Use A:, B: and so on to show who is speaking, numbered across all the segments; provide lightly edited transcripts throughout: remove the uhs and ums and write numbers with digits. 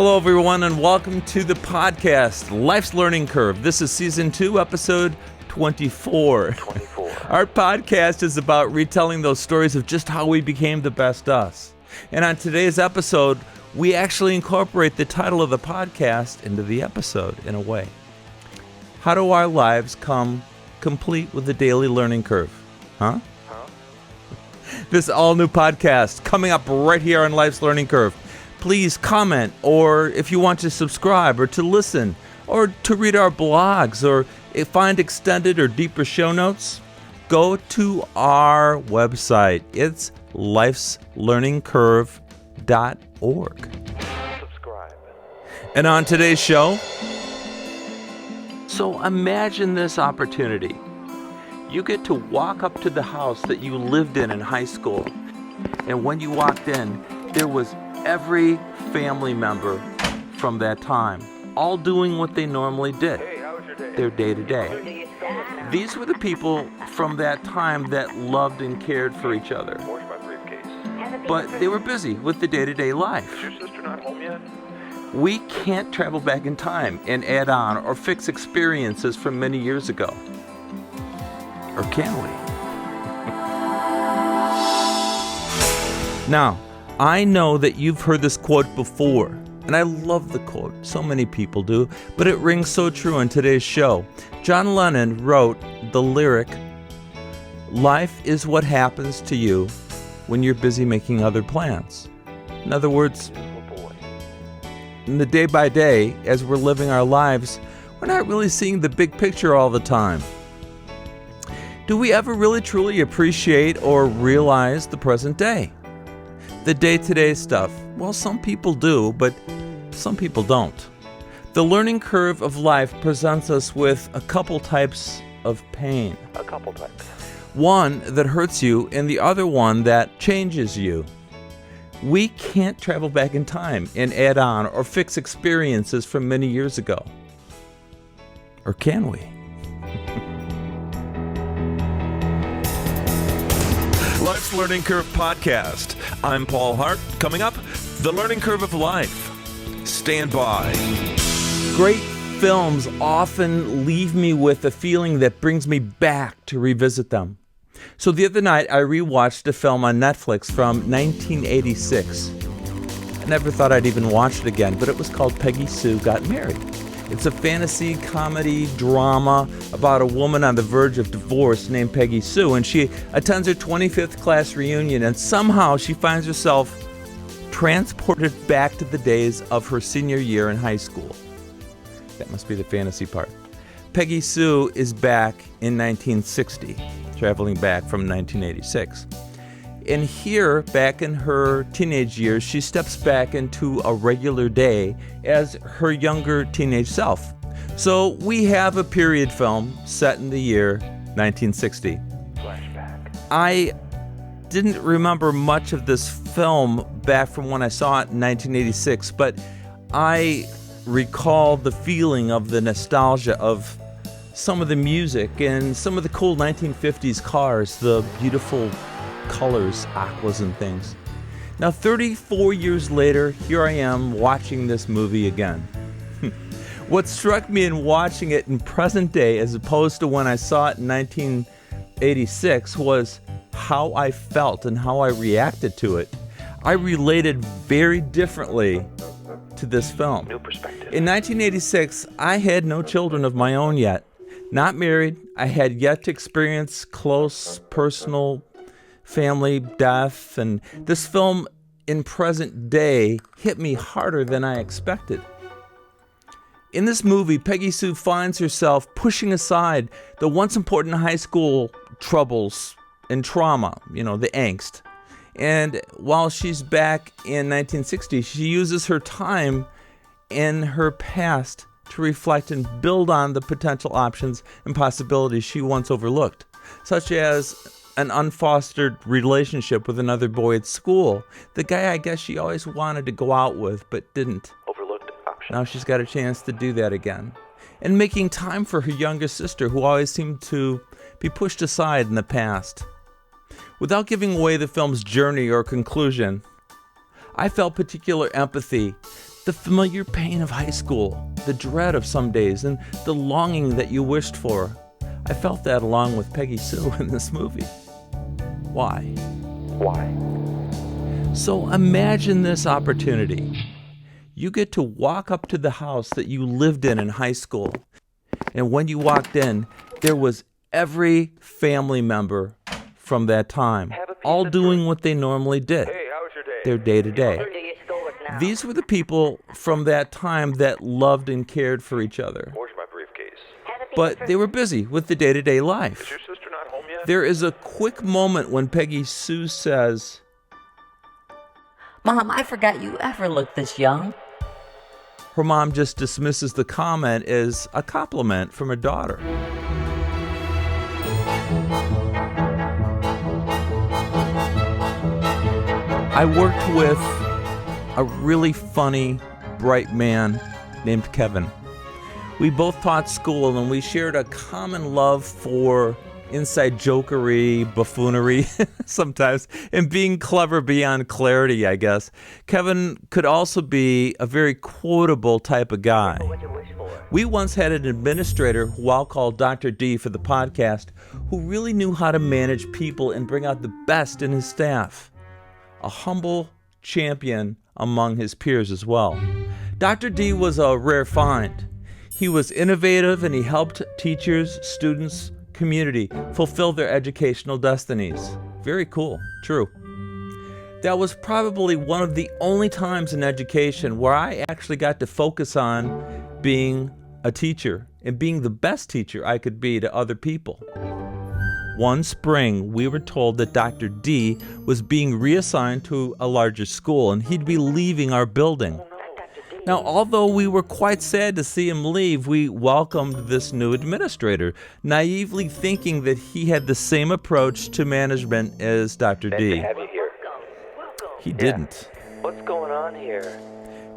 A: Hello, everyone, and welcome to the podcast, Life's Learning Curve. This is Season 2, Episode 24. Our podcast is about retelling those stories of just how we became the best us. And on today's episode, we actually incorporate the title of the podcast into the episode in a way. How do our lives come complete with the daily learning curve? This all-new podcast coming up right here on Life's Learning Curve. Please comment, or if you want to subscribe or to listen or to read our blogs or find extended or deeper show notes, go to our website. It's lifeslearningcurve.org.
B: Subscribe.
A: And on today's show, so imagine this opportunity. You get to walk up to the house that you lived in high school. And when you walked in, there was every family member from that time, all doing what they normally did, their day-to-day. These were the people from that time that loved and cared for each other. But they were busy with the day-to-day life.
B: Is your sister not home yet?
A: We can't travel back in time and add on or fix experiences from many years ago. Or can we? Now, I know that you've heard this quote before, and I love the quote. So many people do, but it rings so true in today's show. John Lennon wrote the lyric, "Life is what happens to you when you're busy making other plans." In other words, in the day by day, as we're living our lives, we're not really seeing the big picture all the time. Do we ever really truly appreciate or realize the present day? The day-to-day stuff? Well, some people do, but some people don't. The learning curve of life presents us with a couple types of pain.
B: A couple types.
A: One that hurts you and the other one that changes you. We can't travel back in time and add on or fix experiences from many years ago. Or can we? Life's Learning Curve Podcast. I'm Paul Hart. Coming up, the learning curve of life. Stand by. Great films often leave me with a feeling that brings me back to revisit them. So the other night, I rewatched a film on Netflix from 1986. I never thought I'd even watch it again, but it was called Peggy Sue Got Married. It's a fantasy comedy drama about a woman on the verge of divorce named Peggy Sue, and she attends her 25th class reunion, and somehow she finds herself transported back to the days of her senior year in high school. That must be the fantasy part. Peggy Sue is back in 1960, traveling back from 1986. And here, back in her teenage years, she steps back into a regular day as her younger teenage self. So we have a period film set in the year 1960.
B: Flashback.
A: I didn't remember much of this film back from when I saw it in 1986, but I recall the feeling of the nostalgia of some of the music and some of the cool 1950s cars, the beautiful colors, aquas and things. Now 34 years later, here I am watching this movie again. What struck me in watching it in present day as opposed to when I saw it in 1986 was how I felt and how I reacted to it. I related very differently to this film.
B: New perspective.
A: In 1986, I had no children of my own yet. Not married. I had yet to experience close personal family death, and this film in present day hit me harder than I expected. In this movie, Peggy Sue finds herself pushing aside the once important high school troubles and trauma, the angst. And while she's back in 1960, she uses her time in her past to reflect and build on the potential options and possibilities she once overlooked, such as an unfostered relationship with another boy at school, the guy I guess she always wanted to go out with but didn't.
B: Overlooked option.
A: Now she's got a chance to do that again. And making time for her younger sister, who always seemed to be pushed aside in the past. Without giving away the film's journey or conclusion, I felt particular empathy The familiar pain of high school, the dread of some days, and the longing that you wished for. I felt that along with Peggy Sue in this movie. Why?
B: Why?
A: So imagine this opportunity. You get to walk up to the house that you lived in high school. And when you walked in, there was every family member from that time, all doing what they normally did,
B: Hey, how was your day?
A: their day-to-day. These were the people from that time that loved and cared for each other.
B: Where's my briefcase?
A: But they were busy with the day-to-day
B: Is
A: life.
B: your sister not home yet?
A: There is a quick moment when Peggy Sue says,
C: Mom, I forgot you ever looked this young.
A: her mom just dismisses the comment as a compliment from her daughter. I worked with a really funny, bright man named Kevin. We both taught school and we shared a common love for inside jokery, buffoonery sometimes, and being clever beyond clarity, I guess. Kevin could also be a very quotable type of guy. We once had an administrator, who I'll call Dr. D for the podcast, who really knew how to manage people and bring out the best in his staff. A humble champion among his peers as well. Dr. D was a rare find. He was innovative and he helped teachers, students, community fulfill their educational destinies. Very cool, true. That was probably one of the only times in education where I actually got to focus on being a teacher and being the best teacher I could be to other people. One spring, we were told that Dr. D was being reassigned to a larger school and he'd be leaving our building. Now, although we were quite sad to see him leave, we welcomed this new administrator, naively thinking that he had the same approach to management as Dr. D.
B: Have you here?
A: He didn't.
B: What's going on here?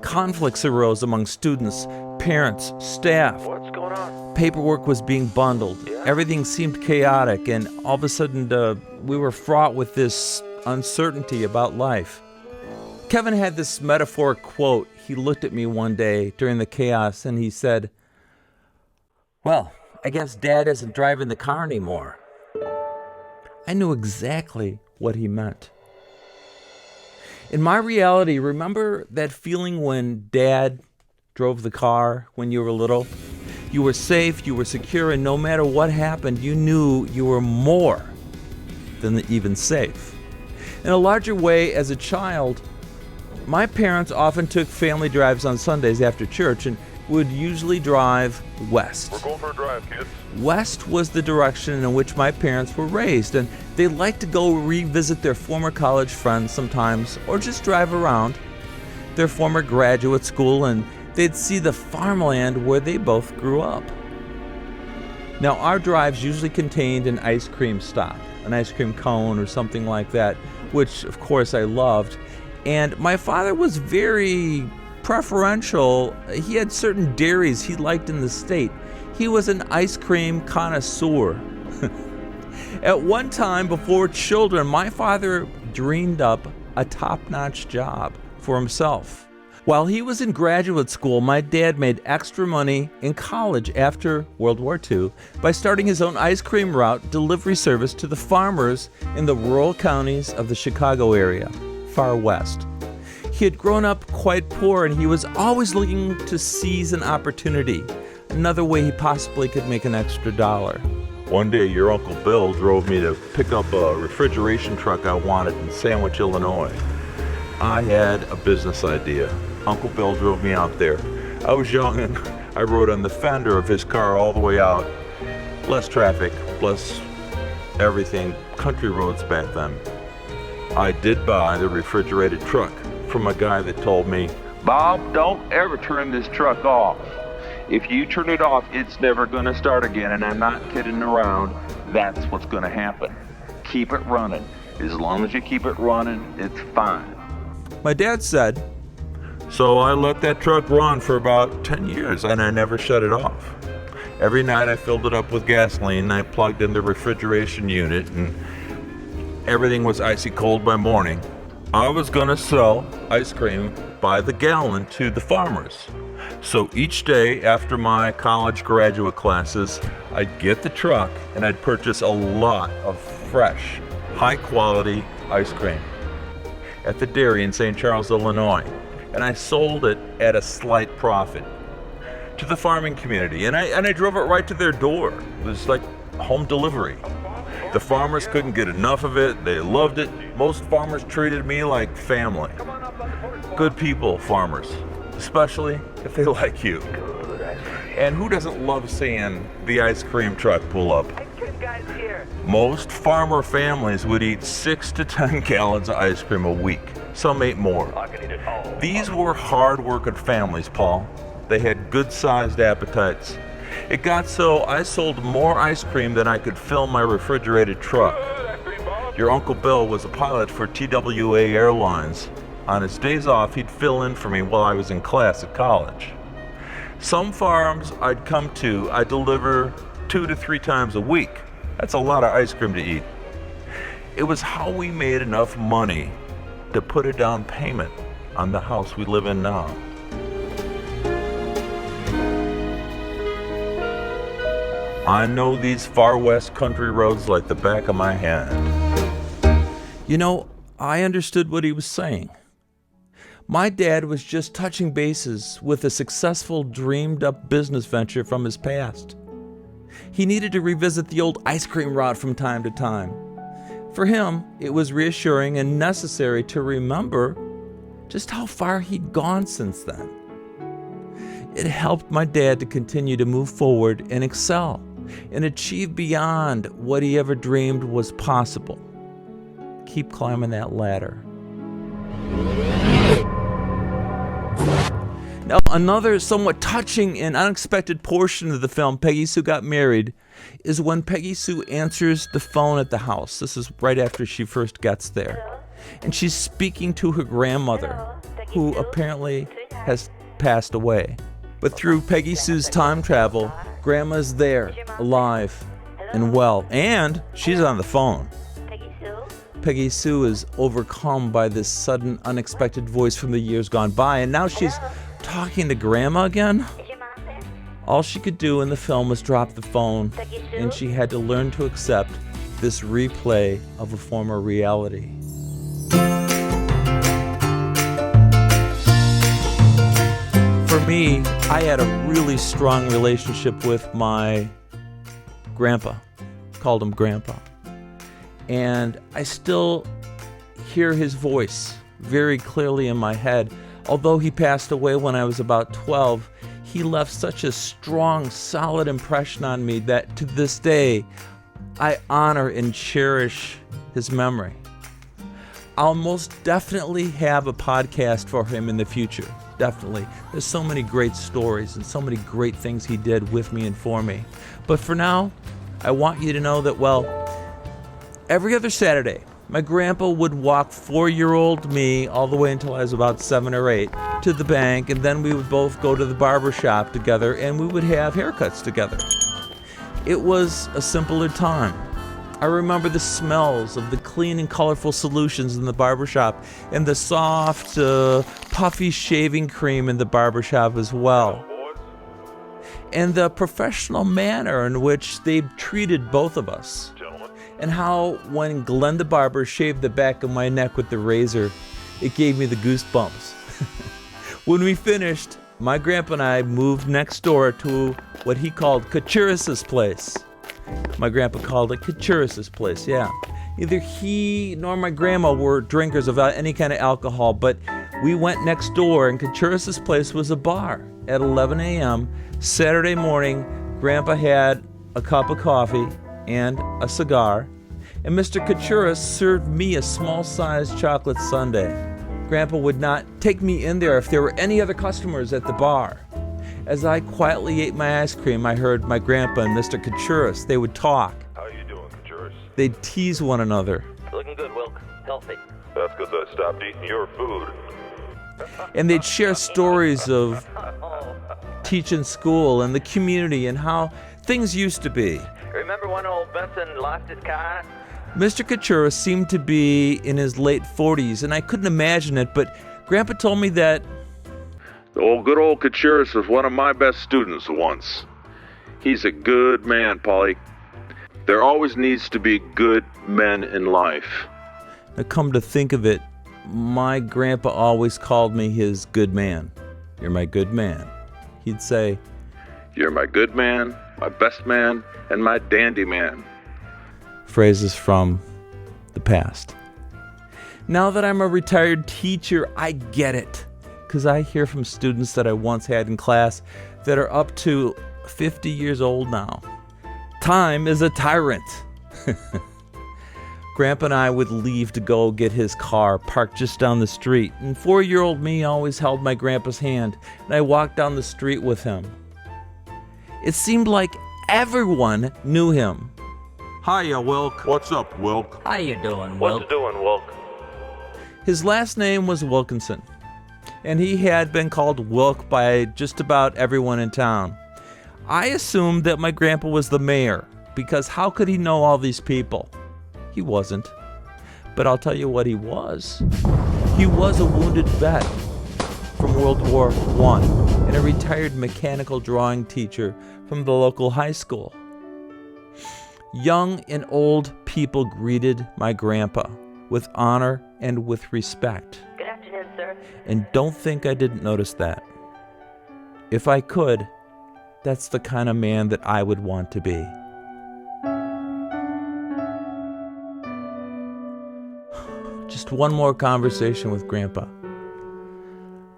A: Conflicts arose among students, parents, staff.
B: What's going on?
A: Paperwork was being bundled. Everything seemed chaotic, and all of a sudden we were fraught with this uncertainty about life. Kevin had this metaphoric quote. He looked at me one day during the chaos and he said, "Well, I guess Dad isn't driving the car anymore." I knew exactly what he meant. In my reality, remember that feeling when Dad drove the car when you were little? You were safe, you were secure, and no matter what happened, you knew you were more than even safe. In a larger way, as a child, my parents often took family drives on Sundays after church and would usually drive west.
B: We're going for a drive, kids.
A: West was the direction in which my parents were raised, and they liked to go revisit their former college friends sometimes, or just drive around their former graduate school, and they'd see the farmland where they both grew up. Now, our drives usually contained an ice cream stop, an ice cream cone or something like that, which of course I loved. And my father was very preferential. He had certain dairies he liked in the state. He was an ice cream connoisseur. At one time, before children, my father dreamed up a top-notch job for himself. While he was in graduate school, my dad made extra money in college after World War II by starting his own ice cream route delivery service to the farmers in the rural counties of the Chicago area, far west. He had grown up quite poor and he was always looking to seize an opportunity, another way he possibly could make an extra dollar. One day, your Uncle Bill drove me to pick up a refrigeration truck I wanted in Sandwich, Illinois. I had a business idea. Uncle Bill drove me out there. I was young and I rode on the fender of his car all the way out. Less traffic, less everything, country roads back then. I did buy the refrigerated truck from a guy that told me, "Bob, don't ever turn this truck off. If you turn it off, it's never going to start again, and I'm not kidding around. That's what's going to happen. Keep it running. As long as you keep it running, it's fine." My dad said, so I let that truck run for about 10 years, and I never shut it off. Every night I filled it up with gasoline, and I plugged in the refrigeration unit, and everything was icy cold by morning. I was going to sell ice cream by the gallon to the farmers. So each day after my college graduate classes, I'd get the truck and I'd purchase a lot of fresh, high-quality ice cream at the dairy in St. Charles, Illinois. And I sold it at a slight profit to the farming community. And I drove it right to their door. It was like home delivery. The farmers couldn't get enough of it. They loved it. Most farmers treated me like family. Good people, farmers, especially if they like you. And who doesn't love seeing the ice cream truck pull up? Most farmer families would eat 6 to 10 gallons of ice cream a week. Some ate more. These were hard-working families, Paul. They had good-sized appetites. It got so I sold more ice cream than I could fill my refrigerated truck. Your Uncle Bill was a pilot for TWA Airlines. On his days off, he'd fill in for me while I was in class at college. Some farms I'd come to, I'd deliver 2 to 3 times a week. That's a lot of ice cream to eat. It was how we made enough money to put a down payment on the house we live in now. I know these far west country roads like the back of my hand. You know, I understood what he was saying. My dad was just touching bases with a successful, dreamed-up business venture from his past. He needed to revisit the old ice cream route from time to time. For him, it was reassuring and necessary to remember just how far he'd gone since then. It helped my dad to continue to move forward and excel and achieve beyond what he ever dreamed was possible. Keep climbing that ladder. Now, another somewhat touching and unexpected portion of the film, Peggy Sue Got Married, is when Peggy Sue answers the phone at the house. This is right after she first gets there. And she's speaking to her grandmother, who apparently has passed away. But through Peggy Sue's time travel, Grandma's there, alive and well, and she's on the phone. Peggy Sue is overcome by this sudden, unexpected voice from the years gone by, and now she's talking to Grandma again. All she could do in the film was drop the phone, and she had to learn to accept this replay of a former reality. For me, I had a really strong relationship with my grandpa. Called him Grandpa. And I still hear his voice very clearly in my head. Although he passed away when I was about 12, he left such a strong, solid impression on me that to this day, I honor and cherish his memory. I'll most definitely have a podcast for him in the future. Definitely. There's so many great stories and so many great things he did with me and for me. But for now, I want you to know that, well, every other Saturday, my grandpa would walk 4-year-old me all the way until I was about 7 or 8 to the bank, and then we would both go to the barber shop together and we would have haircuts together. It was a simpler time. I remember the smells of the clean and colorful solutions in the barbershop and the soft, puffy shaving cream in the barbershop as well. And the professional manner in which they treated both of us. And how when Glenn the barber shaved the back of my neck with the razor, it gave me the goosebumps. When we finished, my grandpa and I moved next door to what he called Kachuris's place. My grandpa called it Kachuris's place, yeah. Neither he nor my grandma were drinkers of any kind of alcohol, but we went next door, and Kachuris's place was a bar. At 11 a.m. Saturday morning, Grandpa had a cup of coffee and a cigar, and Mr. Kachuris served me a small-sized chocolate sundae. Grandpa would not take me in there if there were any other customers at the bar. As I quietly ate my ice cream, I heard my grandpa and Mr. Kachuris. They would talk.
B: How are you doing, Kachuris?
A: They'd tease one another.
C: Looking good, Wilk. Healthy.
B: That's because I stopped eating your food.
A: And they'd share stories of teaching school and the community and how things used to be.
C: Remember when old Benson lost his car?
A: Mr. Katura seemed to be in his late 40s, and I couldn't imagine it, but Grandpa told me that
B: Good old Kachuris was one of my best students once. He's a good man, Polly. There always needs to be good men in life.
A: now come to think of it, my grandpa always called me his good man. You're my good man. He'd say,
B: You're my good man, my best man, and my dandy man.
A: phrases from the past. Now that I'm a retired teacher, I get it, because I hear from students that I once had in class that are up to 50 years old now. Time is a tyrant. Grandpa and I would leave to go get his car parked just down the street, and 4-year-old me always held my grandpa's hand, and I walked down the street with him. It seemed like everyone knew him.
D: Hiya, Wilk. What's up, Wilk?
C: How you doing,
B: What's
C: Wilk?
B: doing, Wilk?
A: His last name was Wilkinson, and he had been called Wilk by just about everyone in town. I assumed that my grandpa was the mayor, because how could he know all these people? He wasn't. But I'll tell you what he was. He was a wounded vet from World War I and a retired mechanical drawing teacher from the local high school. Young and old people greeted my grandpa with honor and with respect.
C: Good afternoon, sir.
A: And don't think I didn't notice that. If I could, that's the kind of man that I would want to be. Just one more conversation with Grandpa.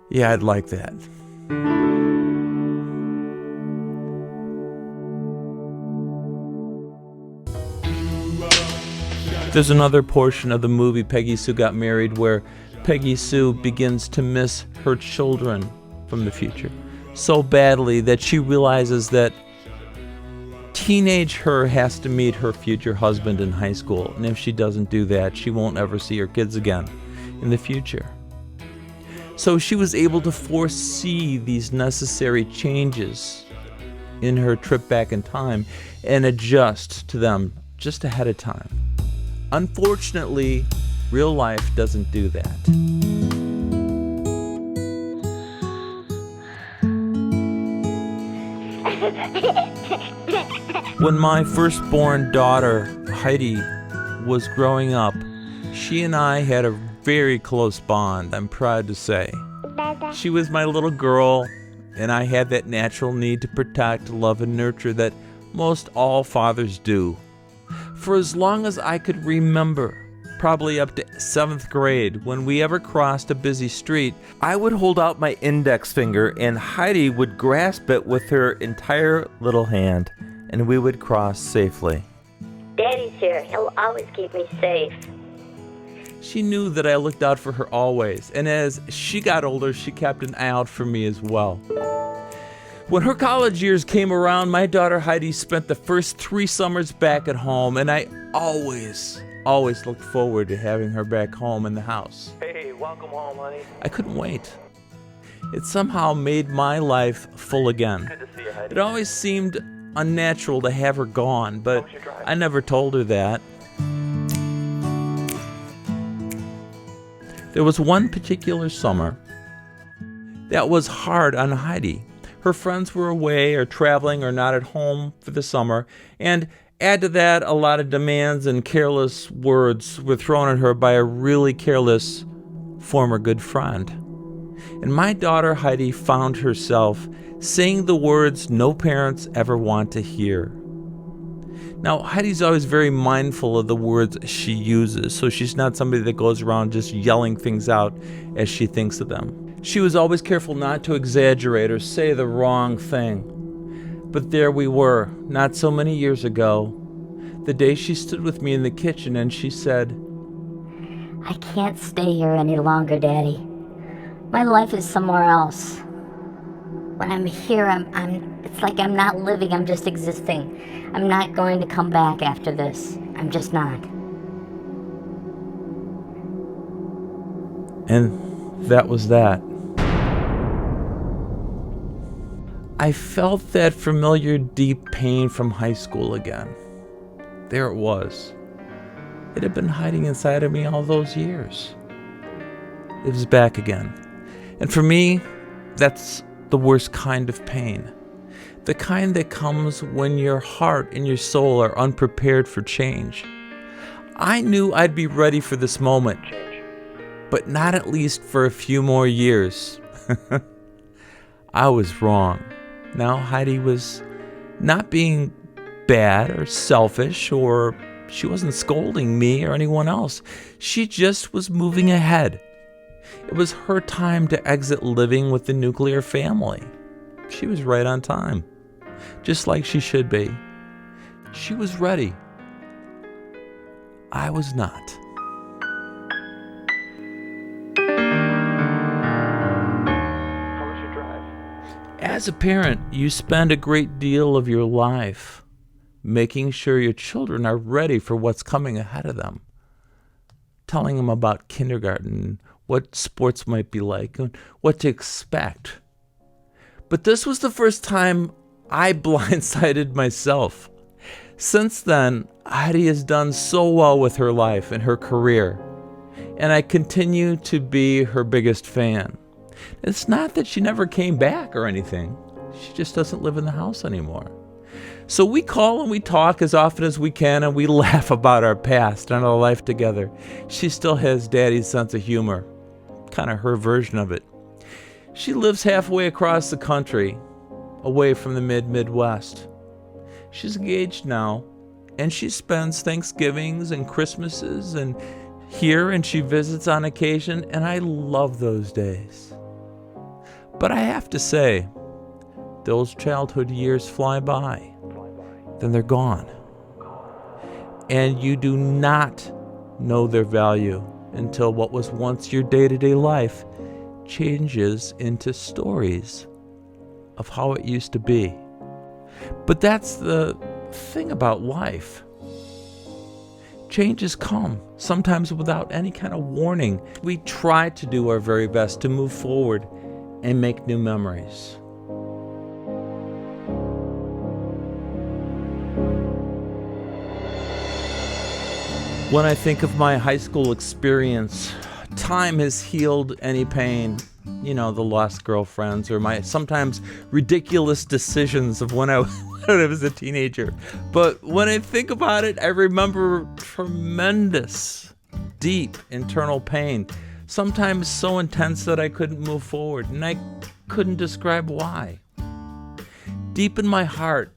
A: Yeah, I'd like that. There's another portion of the movie Peggy Sue Got Married where Peggy Sue begins to miss her children from the future so badly that she realizes that teenage her has to meet her future husband in high school, and if she doesn't do that, she won't ever see her kids again in the future. So she was able to foresee these necessary changes in her trip back in time and adjust to them just ahead of time. Unfortunately, real life doesn't do that. When my firstborn daughter, Heidi, was growing up, she and I had a very close bond, I'm proud to say. She was my little girl, and I had that natural need to protect, love, and nurture that most all fathers do. For as long as I could remember, probably up to 7th grade, when we ever crossed a busy street, I would hold out my index finger and Heidi would grasp it with her entire little hand, and we would cross safely.
E: Daddy's here. He'll always keep me safe.
A: She knew that I looked out for her always, and as she got older, she kept an eye out for me as well. When her college years came around, my daughter Heidi spent the first 3 summers back at home, and I always looked forward to having her back home in the house.
C: Hey, welcome home, honey.
A: I couldn't wait. It somehow made my life full again.
C: Good to see you, Heidi.
A: It always seemed unnatural to have her gone, but
C: was your drive?
A: I never told her that. There was one particular summer that was hard on Heidi. Her friends were away or traveling or not at home for the summer, and add to that, a lot of demands and careless words were thrown at her by a really careless former good friend. And my daughter Heidi found herself saying the words no parents ever want to hear. Now, Heidi's always very mindful of the words she uses, so she's not somebody that goes around just yelling things out as she thinks of them. She was always careful not to exaggerate or say the wrong thing. But there we were, not so many years ago, the day she stood with me in the kitchen and she said,
E: I can't stay here any longer, Daddy. My life is somewhere else. When I'm here, it's like I'm not living, I'm just existing. I'm not going to come back after this. I'm just not.
A: And that was that. I felt that familiar deep pain from high school again. There it was. It had been hiding inside of me all those years. It was back again. And for me, that's the worst kind of pain. The kind that comes when your heart and your soul are unprepared for change. I knew I'd be ready for this moment, but not at least for a few more years. I was wrong. Now Heidi was not being bad or selfish, or she wasn't scolding me or anyone else. She just was moving ahead. It was her time to exit living with the nuclear family. She was right on time, just like she should be. She was ready. I was not.
C: How was your drive?
A: As a parent, you spend a great deal of your life making sure your children are ready for what's coming ahead of them. Telling them about kindergarten, what sports might be like, and what to expect. But this was the first time I blindsided myself. Since then, Heidi has done so well with her life and her career, and I continue to be her biggest fan. It's not that she never came back or anything. She just doesn't live in the house anymore. So we call and we talk as often as we can, and we laugh about our past and our life together. She still has Daddy's sense of humor, kind of her version of it. She lives halfway across the country, away from the Midwest. She's engaged now, and she spends Thanksgivings and Christmases and here, and she visits on occasion, and I love those days. But I have to say, those childhood years fly by, then they're gone. And you do not know their value until what was once your day-to-day life changes into stories of how it used to be. But that's the thing about life. Changes come, sometimes without any kind of warning. We try to do our very best to move forward and make new memories. When I think of my high school experience, time has healed any pain. You know, the lost girlfriends or my sometimes ridiculous decisions of when I was a teenager. But when I think about it, I remember tremendous, deep internal pain. Sometimes so intense that I couldn't move forward, and I couldn't describe why. Deep in my heart,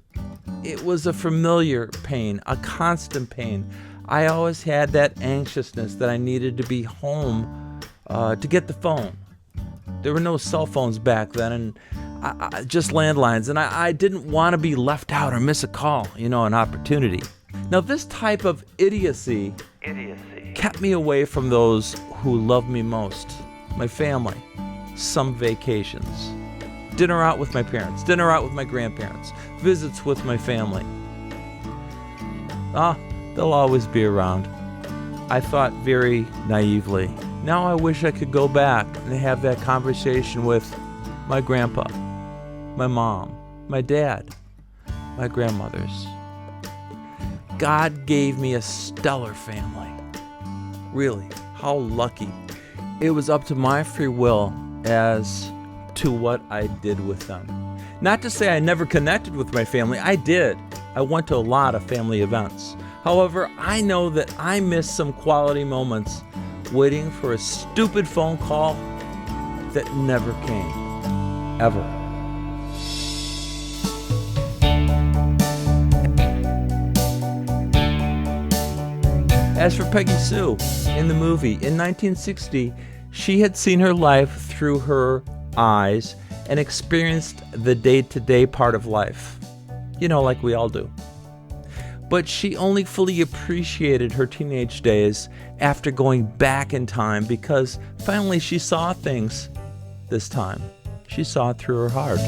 A: it was a familiar pain, a constant pain. I always had that anxiousness that I needed to be home to get the phone. There were no cell phones back then, and just landlines, and I didn't want to be left out or miss a call, an opportunity. Now, this type of idiocy kept me away from those who loved me most, my family, some vacations, dinner out with my parents, dinner out with my grandparents, visits with my family. They'll always be around. I thought very naively. Now I wish I could go back and have that conversation with my grandpa, my mom, my dad, my grandmothers. God gave me a stellar family. Really, how lucky. It was up to my free will as to what I did with them. Not to say I never connected with my family. I did. I went to a lot of family events. However, I know that I missed some quality moments waiting for a stupid phone call that never came. Ever. As for Peggy Sue, in the movie, in 1960, she had seen her life through her eyes and experienced the day-to-day part of life. Like we all do. But she only fully appreciated her teenage days after going back in time, because finally she saw things this time. She saw it through her heart.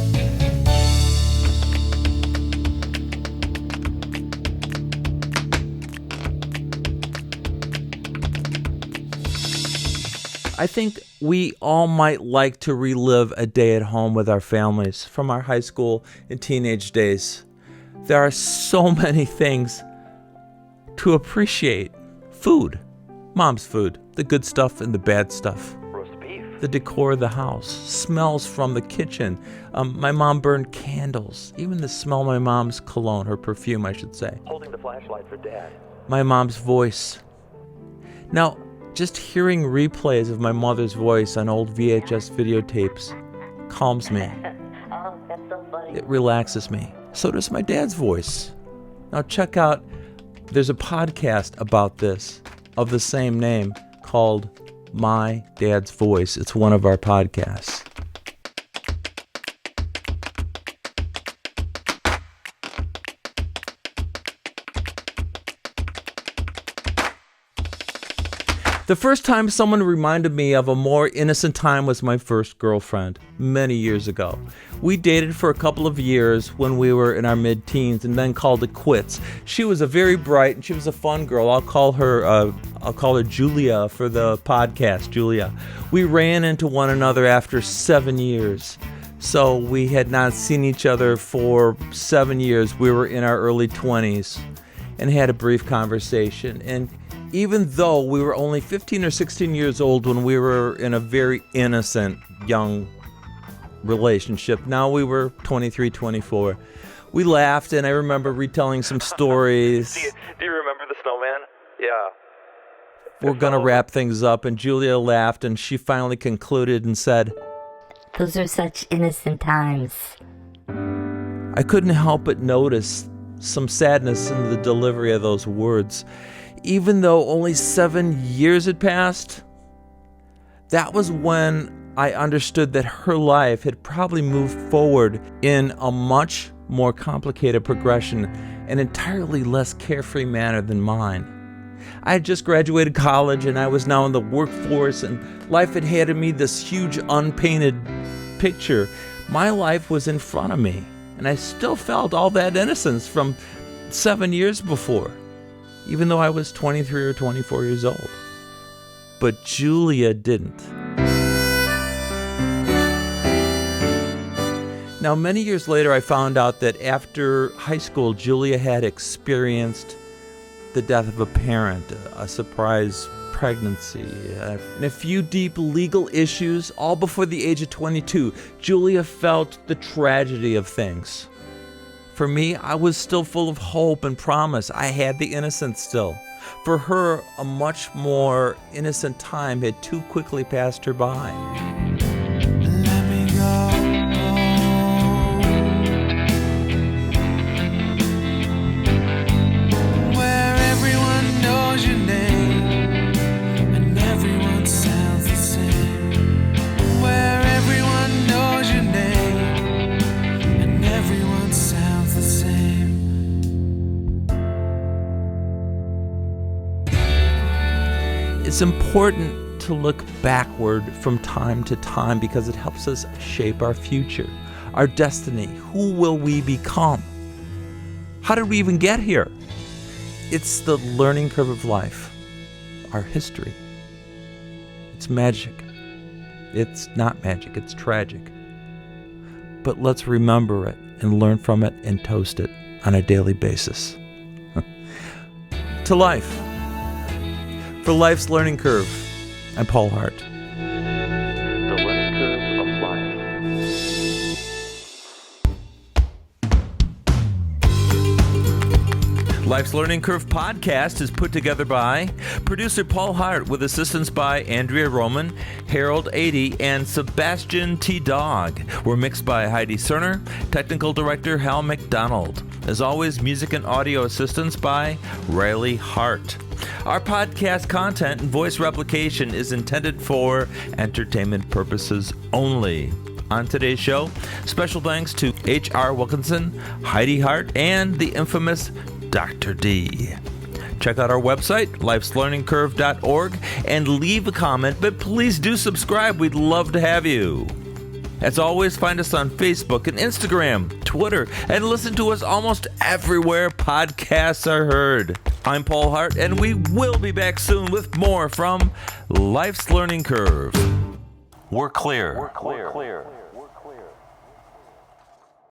A: I think we all might like to relive a day at home with our families from our high school and teenage days. There are so many things to appreciate Food. Mom's food. The good stuff and the bad stuff.
C: Roast beef.
A: The decor of the house. Smells from the kitchen. My mom burned candles. Even the smell of my mom's cologne, her perfume, I should say.
C: Holding the flashlight for Dad.
A: My mom's voice. Now, just hearing replays of my mother's voice on old VHS videotapes calms me.
E: Oh, that's so funny.
A: It relaxes me. So does my dad's voice. Now check out, there's a podcast about this of the same name called My Dad's Voice. It's one of our podcasts. The first time someone reminded me of a more innocent time was my first girlfriend, many years ago. We dated for a couple of years when we were in our mid-teens and then called it quits. She was a very bright and she was a fun girl. I'll call her Julia for the podcast, Julia. We ran into one another after 7 years. So we had not seen each other for 7 years. We were in our early 20s and had a brief conversation. And even though we were only 15 or 16 years old when we were in a very innocent young relationship, now we were 23, 24. We laughed, and I remember retelling some stories.
C: Do you remember the snowman? Yeah.
A: We're going to wrap things up, and Julia laughed, and she finally concluded and said,
E: Those are such innocent times.
A: I couldn't help but notice some sadness in the delivery of those words. Even though only 7 years had passed, that was when I understood that her life had probably moved forward in a much more complicated progression, an entirely less carefree manner than mine. I had just graduated college and I was now in the workforce, and life had handed me this huge unpainted picture. My life was in front of me, and I still felt all that innocence from 7 years before, even though I was 23 or 24 years old. But Julia didn't. Now, many years later, I found out that after high school, Julia had experienced the death of a parent, a surprise pregnancy, and a few deep legal issues, all before the age of 22. Julia felt the tragedy of things. For me, I was still full of hope and promise. I had the innocence still. For her, a much more innocent time had too quickly passed her by.
F: Let me go. Where everyone knows your name and everyone sounds the same. Where everyone knows your name and everyone sounds the same.
A: It's important to look backward from time to time because it helps us shape our future, our destiny. Who will we become? How did we even get here? It's the learning curve of life, our history. It's magic. It's not magic, it's tragic. But let's remember it and learn from it and toast it on a daily basis. To life. For Life's Learning Curve, I'm Paul Hart.
C: The learning curve of life.
A: Life's Learning Curve podcast is put together by producer Paul Hart with assistance by Andrea Roman, Harold Adey, and Sebastian T. Dog. We're mixed by Heidi Cerner, technical director Hal McDonald. As always, music and audio assistance by Riley Hart. Our podcast content and voice replication is intended for entertainment purposes only. On today's show, special thanks to H.R. Wilkinson, Heidi Hart, and the infamous Dr. D. Check out our website, lifeslearningcurve.org, and leave a comment, but please do subscribe. We'd love to have you. As always, find us on Facebook and Instagram, Twitter, and listen to us almost everywhere podcasts are heard. I'm Paul Hart, and we will be back soon with more from Life's Learning Curve. We're clear.
C: We're clear.